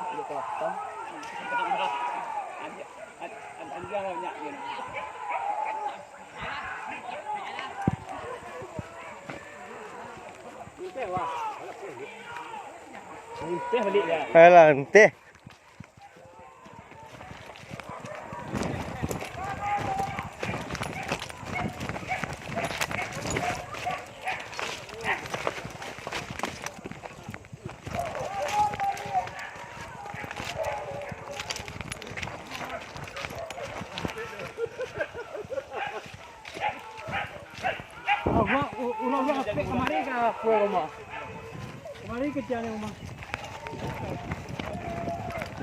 Dia potong. Dia banyak je. Teh wah. Teh balik dia. Alah, teh. Ulang kemarin ke rumah. Kemarin kerja ni rumah.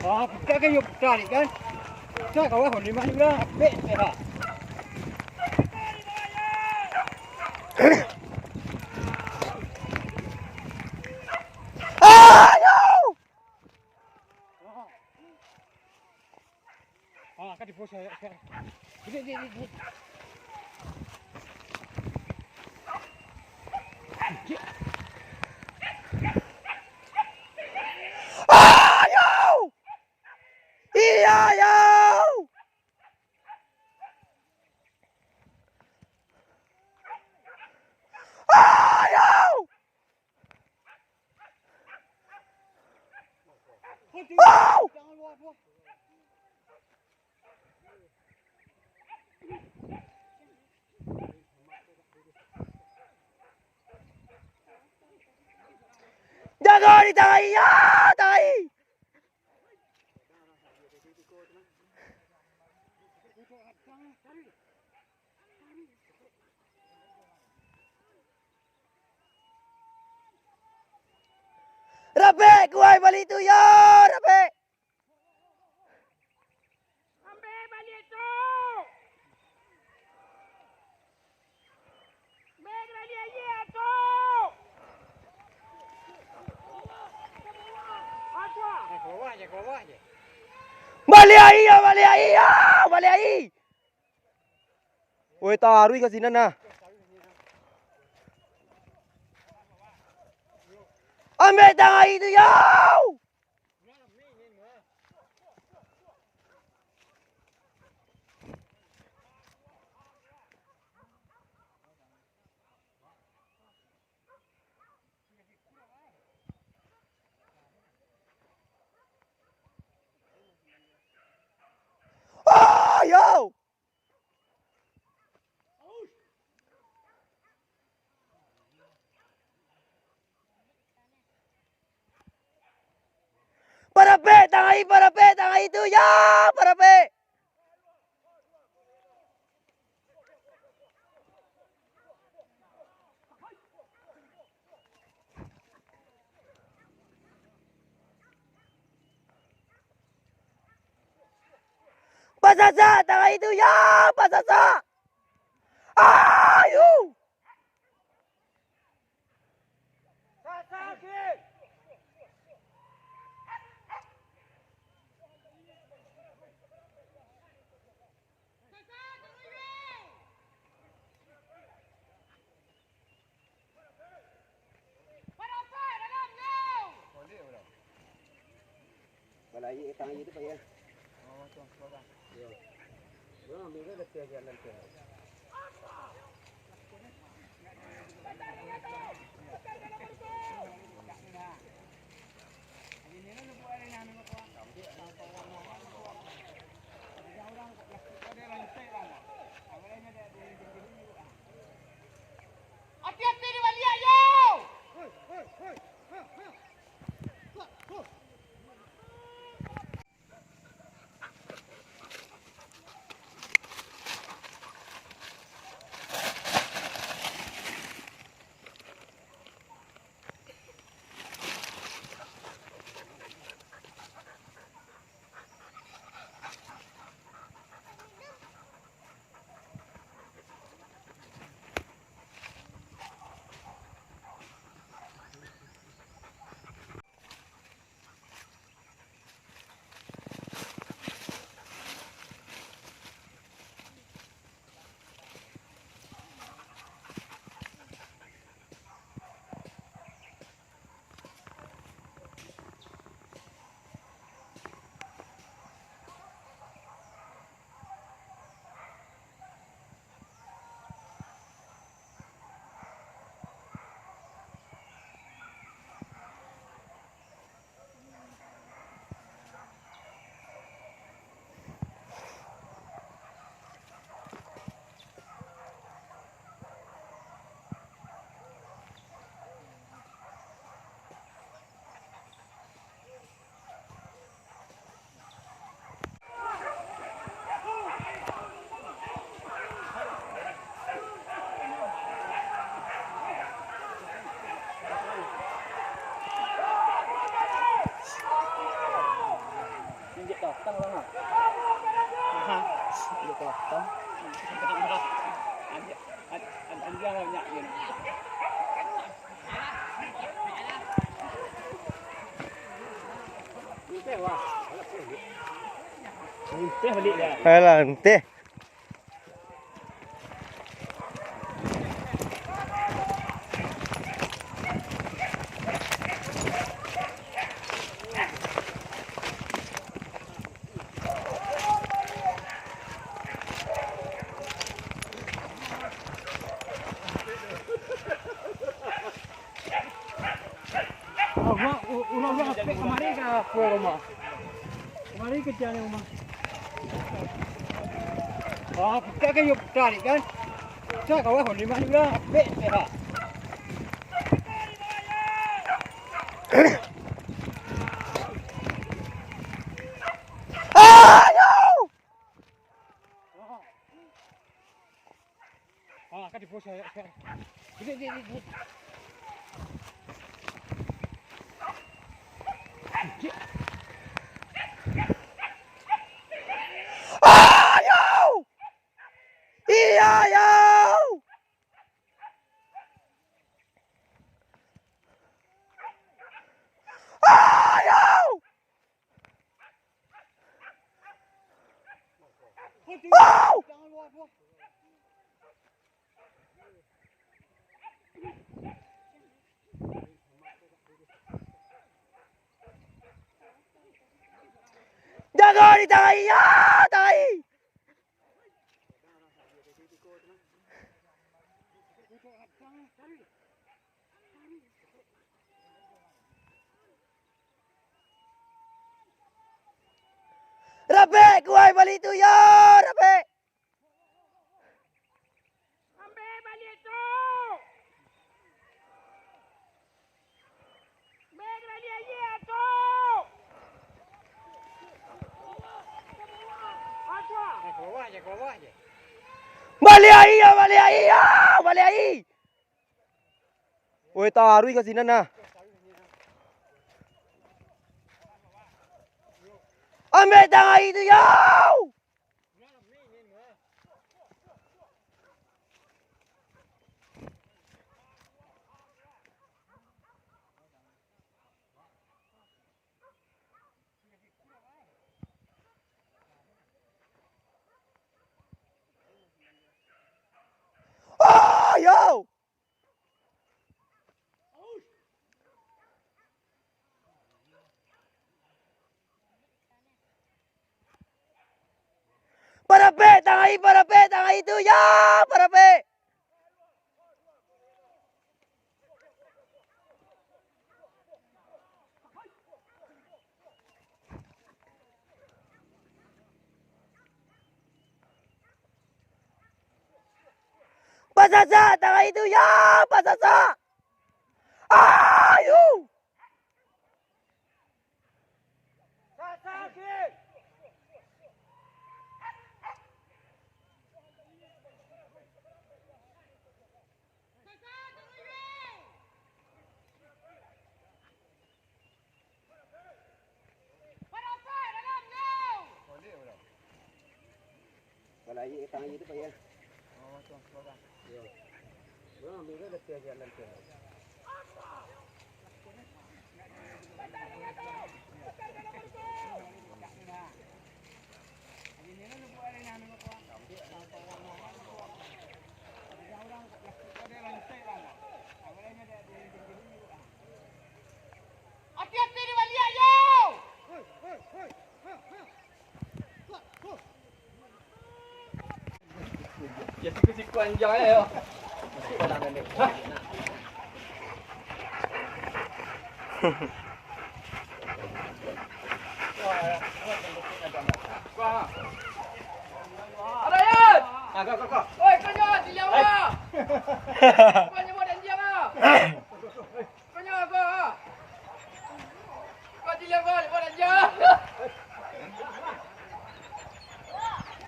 Ah, kita kan yuk tarik kan. Saya kau hon lima juga. Bek saya. Kan di pos saya. Ini. Ayaw! Iyayaw! Ayaw! Oh! Jaga di tangan ya, tangan. Rabe, kuai balik tu ya, Rabe. Ambil balik tu. Beg balik aja tu. Ke bawah je. Balik ai ya, balik ai ya, balik ai. Oi, taruh kat sini nah. Ambil tangan itu ya. Oh, yo. Parape, tangan itu ya, parape. Pasasa, tangan itu ya, pasasa. Ayo. Sakit. Balai tangan itu payah. Oh, tuan, tuan. Ya. Belum ambil ke dia jalan ke. Hati-hati di balik ayo. Hoi. itu. Anjing banyak ni. Ini wah. Ini balik dah. Alah, ente. Ulang kemarin ke pulau rumah. Kemarin kerja ni rumah. Ah, kita kan yuk tarik kan. Saya kau orang di mana juga. Bek sehat. Ayo! Ah, kan di pos saya. Ini. Ayo! Iya, ayo! Ayo! Wow! Jaga di tangan ya, tai. Rabe, kuai balik tu ya, Rabe. Ambil balik tu. Ambil balik air tu. Bawah je. Balik air ya, balik air ya, balik air. Oi, taruh kat sini nah. Ambil tangan itu ya. Oh, yo. Parape, tangan itu ya, parape. Pasasa, tangan itu ya, pasasa. Ayo. Balai tangan itu pak ya. Oh, tuan. Ya. Bro, ambil ke dia jalan tu. Hati-hati di balik ayo. Ya siku-siku anjay ya. Ada ya. Kau. Oi, kau jangan diam ah. Kau nyebut dan diam ah. Kau jangan kau. Kau diam kau, nyebut dan diam.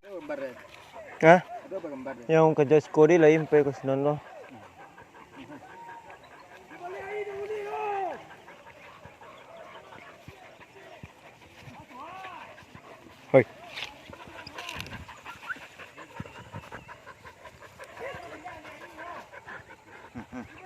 Gambar. Hah? Ada gambar. Yang kerja skori lah impe ke senan lo. Hoi. Ibu